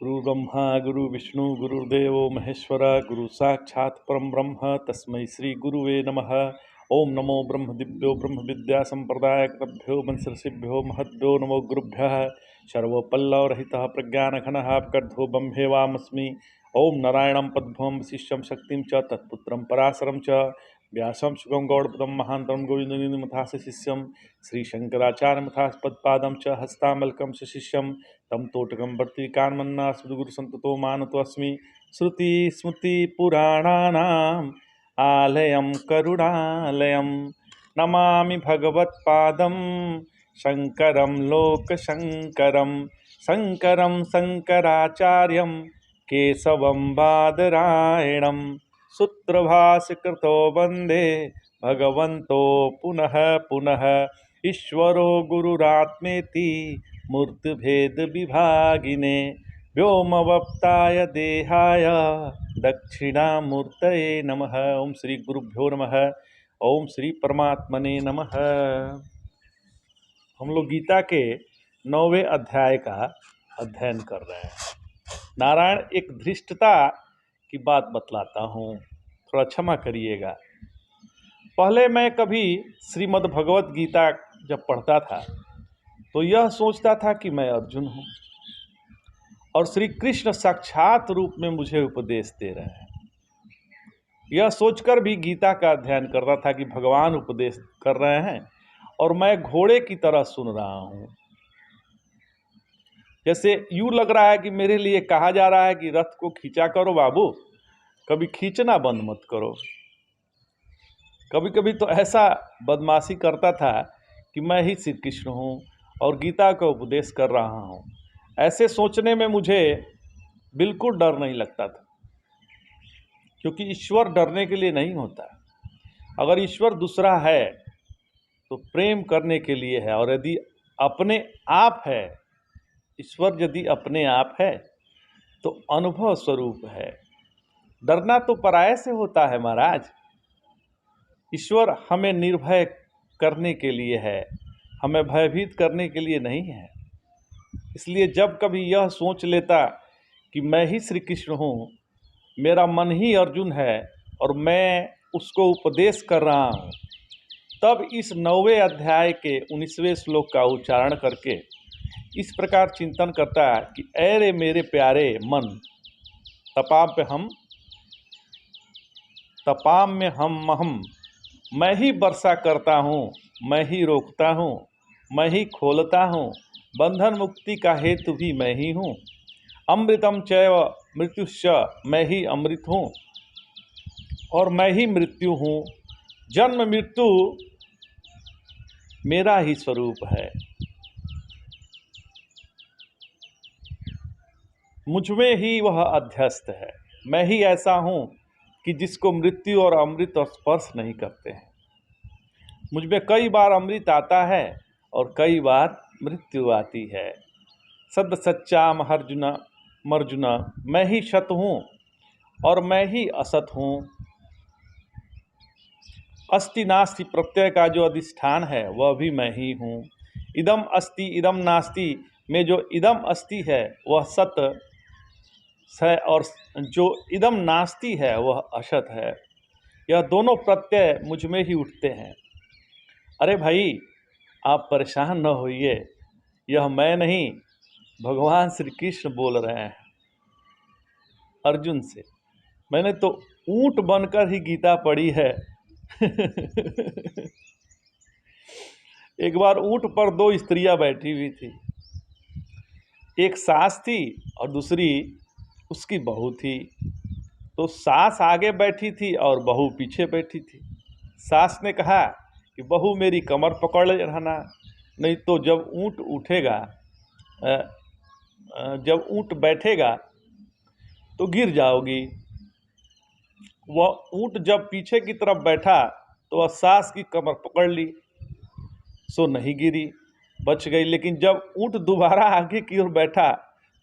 गुरु ब्रह्मा गुरु विष्णु गुरुदेव महेश्वर गुरु साक्षात् परम ब्रह्म तस्मै श्री गुरुवे नमः। ओम नमो ब्रह्म दिव्यो ब्रह्म विद्या संप्रदायकृभ्यो वंशर्षिभ्यो महद्भ्यो नमो गुरुभ्यः। सर्वपल्लवरहितः प्रज्ञानघनः गर्धो ब्रह्मेवामस्मि। ओम नारायणं पद्भवं वसिष्ठं शक्तिं च तत्पुत्रं पराशरं च व्यासं सुगं गौड़पदं महांतं गोविंदमथास्य शिष्यं श्रीशंकराचार्यमथास्पदपादं च हस्तामलकं च शिष्यं तम तोटकं वर्तिकान्मन्ना सद्गुरुसन्ततो मानतोऽस्मि। श्रुतिस्मृतिपुराणानाम् आलयं करुणालयं नमामि भगवत्पादं शङ्करं लोकशङ्करं शङ्करं शङ्कराचार्यं केशवं बादरायणं सूत्रभाष्यकृतो वन्दे भगवन्तो पुनः पुनः। ईश्वरो गुरुरात्मेति मूर्तिभेद विभागिने व्योमवप्ताय देहाय दक्षिणामूर्तये नमः। ओम श्री गुरुभ्यो नमः। ओम श्री परमात्मने नमः। हम लोग गीता के 9वें अध्याय का अध्ययन कर रहे हैं। नारायण, एक धृष्टता की बात बतलाता हूँ, थोड़ा क्षमा करिएगा। पहले मैं कभी श्रीमद् भगवत गीता जब पढ़ता था तो यह सोचता था कि मैं अर्जुन हूँ और श्री कृष्ण साक्षात रूप में मुझे उपदेश दे रहे हैं। यह सोचकर भी गीता का अध्ययन करता था कि भगवान उपदेश कर रहे हैं और मैं घोड़े की तरह सुन रहा हूँ। जैसे यूँ लग रहा है कि मेरे लिए कहा जा रहा है कि रथ को खींचा करो बाबू, कभी खींचना बंद मत करो। कभी कभी तो ऐसा बदमाशी करता था कि मैं ही श्री कृष्ण हूँ और गीता का उपदेश कर रहा हूँ। ऐसे सोचने में मुझे बिल्कुल डर नहीं लगता था, क्योंकि ईश्वर डरने के लिए नहीं होता। अगर ईश्वर दूसरा है तो प्रेम करने के लिए है, और यदि अपने आप है, ईश्वर यदि अपने आप है तो अनुभव स्वरूप है। डरना तो पराये से होता है महाराज। ईश्वर हमें निर्भय करने के लिए है, हमें भयभीत करने के लिए नहीं है। इसलिए जब कभी यह सोच लेता कि मैं ही श्री कृष्ण हूँ, मेरा मन ही अर्जुन है और मैं उसको उपदेश कर रहा हूँ, तब इस 9वें अध्याय के 19वें श्लोक का उच्चारण करके इस प्रकार चिंतन करता है कि अरे मेरे प्यारे मन, तपाम में हम मैं ही वर्षा करता हूँ, मैं ही रोकता हूँ, मैं ही खोलता हूँ, बंधन मुक्ति का हेतु भी मैं ही हूँ। अमृतम चैव मृत्युश्च, मैं ही अमृत हूँ और मैं ही मृत्यु हूँ। जन्म मृत्यु मेरा ही स्वरूप है। मुझमें ही वह अध्यस्त है। मैं ही ऐसा हूँ कि जिसको मृत्यु और अमृत स्पर्श नहीं करते हैं। मुझमें कई बार अमृत आता है और कई बार मृत्यु आती है। सद सच्चाम मर्जुना, मैं ही सत हूँ और मैं ही असत हूँ। अस्ति नास्ति प्रत्यय का जो अधिष्ठान है वह भी मैं ही हूँ। इदम अस्ति इदम नास्ति में जो इदम अस्ति है वह सत है और जो इदम नास्ति है वह असत है। यह दोनों प्रत्यय मुझ में ही उठते हैं। अरे भाई, आप परेशान न होइए, यह मैं नहीं, भगवान श्री कृष्ण बोल रहे हैं अर्जुन से। मैंने तो ऊंट बनकर ही गीता पढ़ी है। एक बार ऊंट पर 2 स्त्रियां बैठी हुई थी। एक सास थी और दूसरी उसकी बहू थी। तो सास आगे बैठी थी और बहू पीछे बैठी थी। सास ने कहा कि बहू मेरी कमर पकड़ रहना, नहीं तो जब ऊंट उठेगा, जब ऊंट बैठेगा तो गिर जाओगी। वह ऊंट जब पीछे की तरफ बैठा तो वह सास की कमर पकड़ ली, सो नहीं गिरी, बच गई। लेकिन जब ऊंट दोबारा आगे की ओर बैठा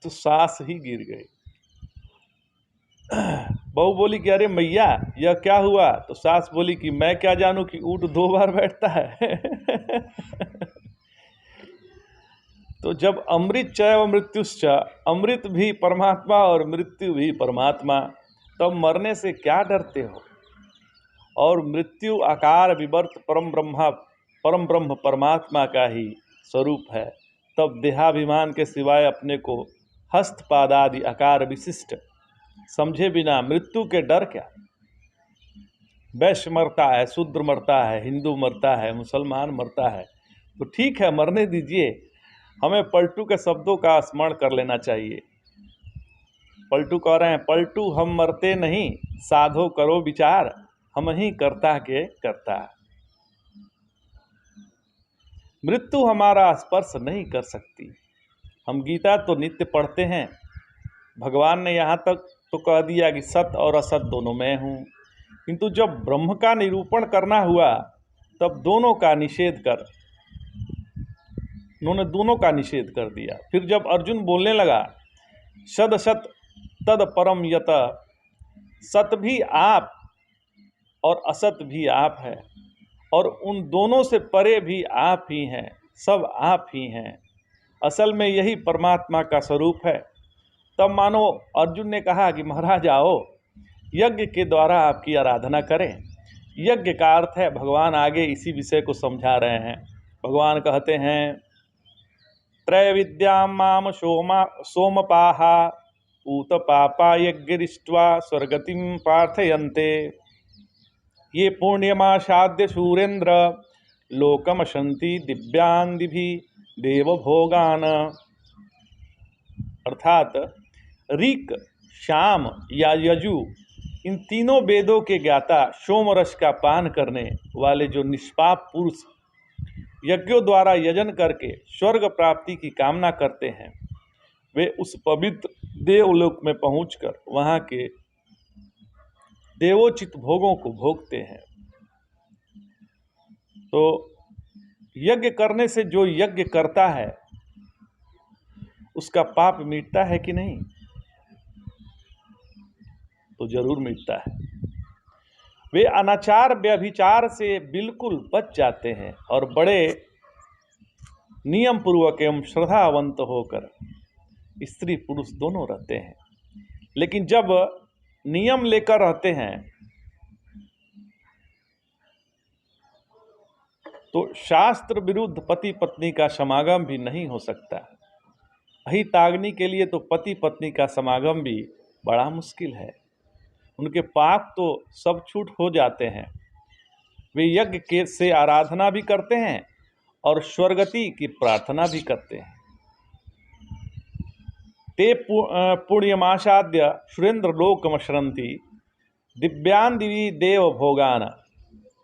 तो सास ही गिर गई। बहू बोली कि अरे मैया, यह क्या हुआ? तो सास बोली कि मैं क्या जानूं कि ऊंट 2 बार बैठता है। तो जब अमृत चैव मृत्युश्च, अमृत भी परमात्मा और मृत्यु भी परमात्मा, तब मरने से क्या डरते हो? और मृत्यु आकार विवर्त परम ब्रह्म परमात्मा का ही स्वरूप है। तब देहाभिमान के सिवाय अपने को हस्तपाद आदि आकार विशिष्ट समझे बिना मृत्यु के डर क्या? वैश्य मरता है, शूद्र मरता है, हिंदू मरता है, मुसलमान मरता है, तो ठीक है, मरने दीजिए। हमें पलटू के शब्दों का स्मरण कर लेना चाहिए। पलटू कह रहे हैं, पलटू हम मरते नहीं, साधो करो विचार, हम ही करता के करता। मृत्यु हमारा स्पर्श नहीं कर सकती। हम गीता तो नित्य पढ़ते हैं। भगवान ने यहाँ तक तो कह दिया कि सत और असत दोनों में हूँ, किंतु जब ब्रह्म का निरूपण करना हुआ तब उन्होंने दोनों का निषेध कर दिया। फिर जब अर्जुन बोलने लगा, सद सत तद परम यत, सत भी आप और असत भी आप है, और उन दोनों से परे भी आप ही हैं, सब आप ही हैं, असल में यही परमात्मा का स्वरूप है। तब मानो अर्जुन ने कहा कि महाराज आओ, यज्ञ के द्वारा आपकी आराधना करें। यज्ञ का अर्थ है, भगवान आगे इसी विषय को समझा रहे हैं। भगवान कहते हैं, त्रय विद्याम माम सोमपाहा पूत पापा यज्ञरिष्ट्वा स्वर्गतिम पार्थयन्ते, ये पूर्ण्यमासाद्य सूरेन्द्र लोकमशंति दिव्यांदिभि देवभोगान। अर्थात ऋक, शाम या यजु, इन तीनों वेदों के ज्ञाता सोम रस का पान करने वाले जो निष्पाप पुरुष यज्ञों द्वारा यजन करके स्वर्ग प्राप्ति की कामना करते हैं, वे उस पवित्र देवलोक में पहुंचकर वहां के देवोचित भोगों को भोगते हैं। तो यज्ञ करने से जो यज्ञ करता है उसका पाप मिटता है कि नहीं? तो जरूर मिटता है। वे अनाचार व्यभिचार से बिल्कुल बच जाते हैं और बड़े नियम पूर्वक एवं श्रद्धावंत होकर स्त्री पुरुष दोनों रहते हैं। लेकिन जब नियम लेकर रहते हैं तो शास्त्र विरुद्ध पति पत्नी का समागम भी नहीं हो सकता। अहिताग्नि के लिए तो पति पत्नी का समागम भी बड़ा मुश्किल है। उनके पाप तो सब छूट हो जाते हैं। वे यज्ञ के से आराधना भी करते हैं और स्वर्गति की प्रार्थना भी करते हैं। ते पुण्यमासाद्य सुरेंद्र लोकमशरंति दिव्यान दिवी देव भोगान।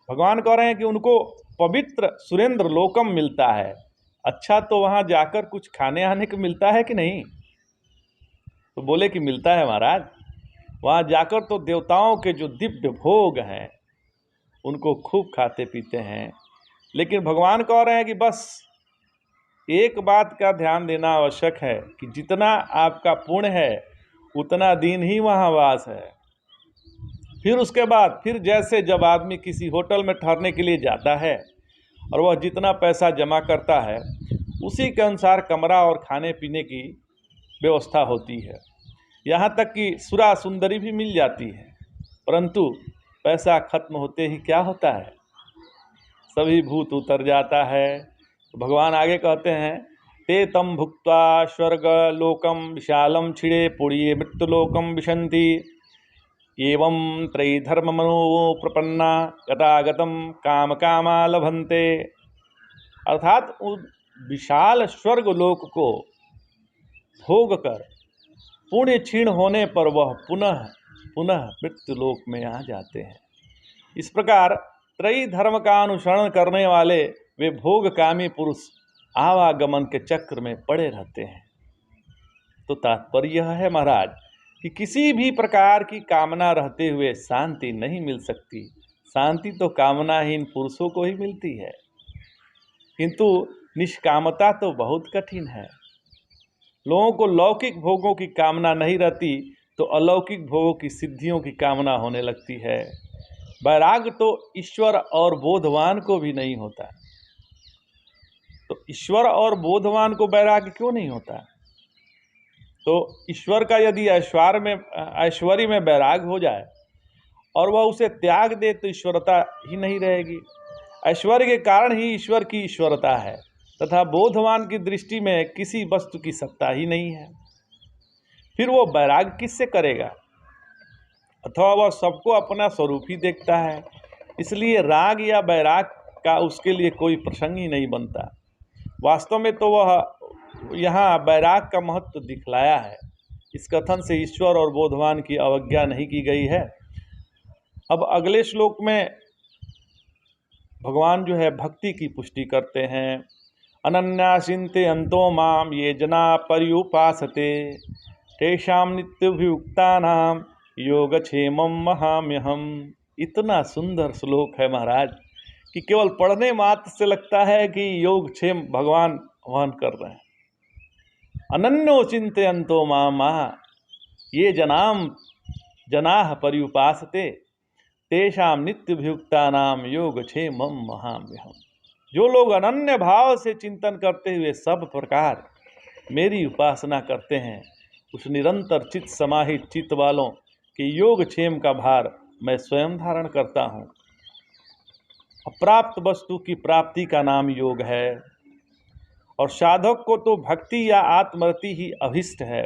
भगवान कह रहे हैं कि उनको पवित्र सुरेंद्र लोकम मिलता है। अच्छा, तो वहाँ जाकर कुछ खाने आने को मिलता है कि नहीं? तो बोले कि मिलता है महाराज। वहाँ जाकर तो देवताओं के जो दिव्य भोग हैं उनको खूब खाते पीते हैं। लेकिन भगवान कह रहे हैं कि बस एक बात का ध्यान देना आवश्यक है कि जितना आपका पुण्य है उतना दिन ही वहाँ वास है। फिर उसके बाद फिर जैसे जब आदमी किसी होटल में ठहरने के लिए जाता है और वह जितना पैसा जमा करता है उसी के अनुसार कमरा और खाने पीने की व्यवस्था होती है। यहाँ तक कि सुरा सुंदरी भी मिल जाती है, परंतु पैसा खत्म होते ही क्या होता है? सभी भूत उतर जाता है। तो भगवान आगे कहते हैं, ते तम भुक्त्वा स्वर्ग लोकम विशालम छिड़े पुड़िये मृत्युलोकम विशंति एवं त्रैधर्म मनो प्रपन्ना गतागतम काम कामा लभन्ते। अर्थात उस विशाल स्वर्ग लोक को भोग कर पुण्य क्षीण होने पर वह पुनः पुनः मृत्युलोक में आ जाते हैं। इस प्रकार त्रयी धर्म का अनुसरण करने वाले वे भोगकामी पुरुष आवागमन के चक्र में पड़े रहते हैं। तो तात्पर्य यह है महाराज कि किसी भी प्रकार की कामना रहते हुए शांति नहीं मिल सकती। शांति तो कामनाहीन पुरुषों को ही मिलती है, किंतु निष्कामता तो बहुत कठिन है। लोगों को लौकिक भोगों की कामना नहीं रहती तो अलौकिक भोगों की सिद्धियों की कामना होने लगती है। वैराग्य तो ईश्वर और बोधवान को भी नहीं होता। तो ईश्वर और बोधवान को वैराग्य क्यों नहीं होता? तो ईश्वर का यदि ऐश्वर्य में वैराग्य हो जाए और वह उसे त्याग दे तो ईश्वरता ही नहीं रहेगी। ऐश्वर्य के कारण ही ईश्वर की ईश्वरता है तथा बोधवान की दृष्टि में किसी वस्तु की सत्ता ही नहीं है। फिर वो वैराग्य किससे करेगा? अथवा वह सबको अपना स्वरूप ही देखता है, इसलिए राग या वैराग का उसके लिए कोई प्रसंग ही नहीं बनता। वास्तव में तो वह यहाँ वैराग का महत्व दिखलाया है। इस कथन से ईश्वर और बोधवान की अवज्ञा नहीं की गई है। अब अगले श्लोक में भगवान जो है भक्ति की पुष्टि करते हैं। अनन्यासिन्ते अंतो माम ये जना पर्युपासते तेषां नित्यभियुक्तानां योगक्षेमं वहाम्यहम्। इतना सुंदर श्लोक है महाराज कि केवल पढ़ने मात्र से लगता है कि योगक्षेम भगवान वहन कर रहे हैं। अनन्यो चिन्तयन्तो माम ये जनाः पर्युपासते तेषां नित्यभियुक्तानां योगक्षेमं वहाम्यहम्। जो लोग अनन्य भाव से चिंतन करते हुए सब प्रकार मेरी उपासना करते हैं, उस निरंतर चित्त समाहित चित्त वालों के योगक्षेम का भार मैं स्वयं धारण करता हूँ। अप्राप्त वस्तु की प्राप्ति का नाम योग है और साधक को तो भक्ति या आत्मरति ही अभिष्ट है।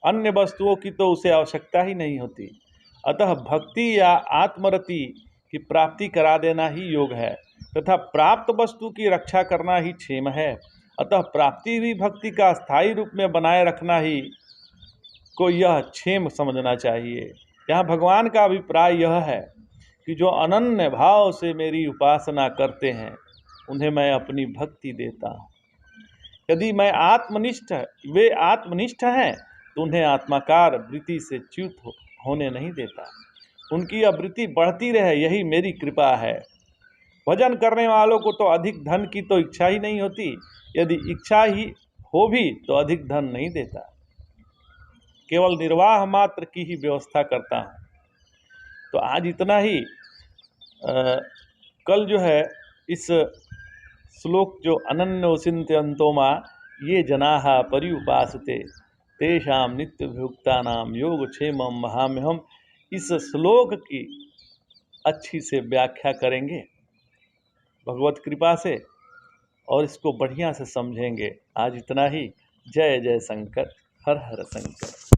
अन्य वस्तुओं की तो उसे आवश्यकता ही नहीं होती। अतः भक्ति या आत्मरति की प्राप्ति करा देना ही योग है तथा प्राप्त वस्तु की रक्षा करना ही क्षेम है। अतः प्राप्ति हुई भक्ति का स्थायी रूप में बनाए रखना ही को यह क्षेम समझना चाहिए। यहाँ भगवान का अभिप्राय यह है कि जो अनन्य भाव से मेरी उपासना करते हैं उन्हें मैं अपनी भक्ति देता हूँ। यदि वे आत्मनिष्ठ हैं तो उन्हें आत्माकार वृत्ति से च्युत होने नहीं देता। उनकी यह वृत्ति बढ़ती रहे, यही मेरी कृपा है। भजन करने वालों को तो अधिक धन की तो इच्छा ही नहीं होती। यदि इच्छा ही हो भी तो अधिक धन नहीं देता। केवल निर्वाह मात्र की ही व्यवस्था करता हूँ। तो आज इतना ही। कल जो है इस श्लोक जो अनन्यो चिन्तयन्तो मां ये जनाः पर्युपासते तेषां नित्यभियुक्तानां योगक्षेमं वहाम्यहम्, इस श्लोक की अच्छी से व्याख्या करेंगे भगवत कृपा से और इसको बढ़िया से समझेंगे। आज इतना ही। जय जय शंकर, हर हर शंकर।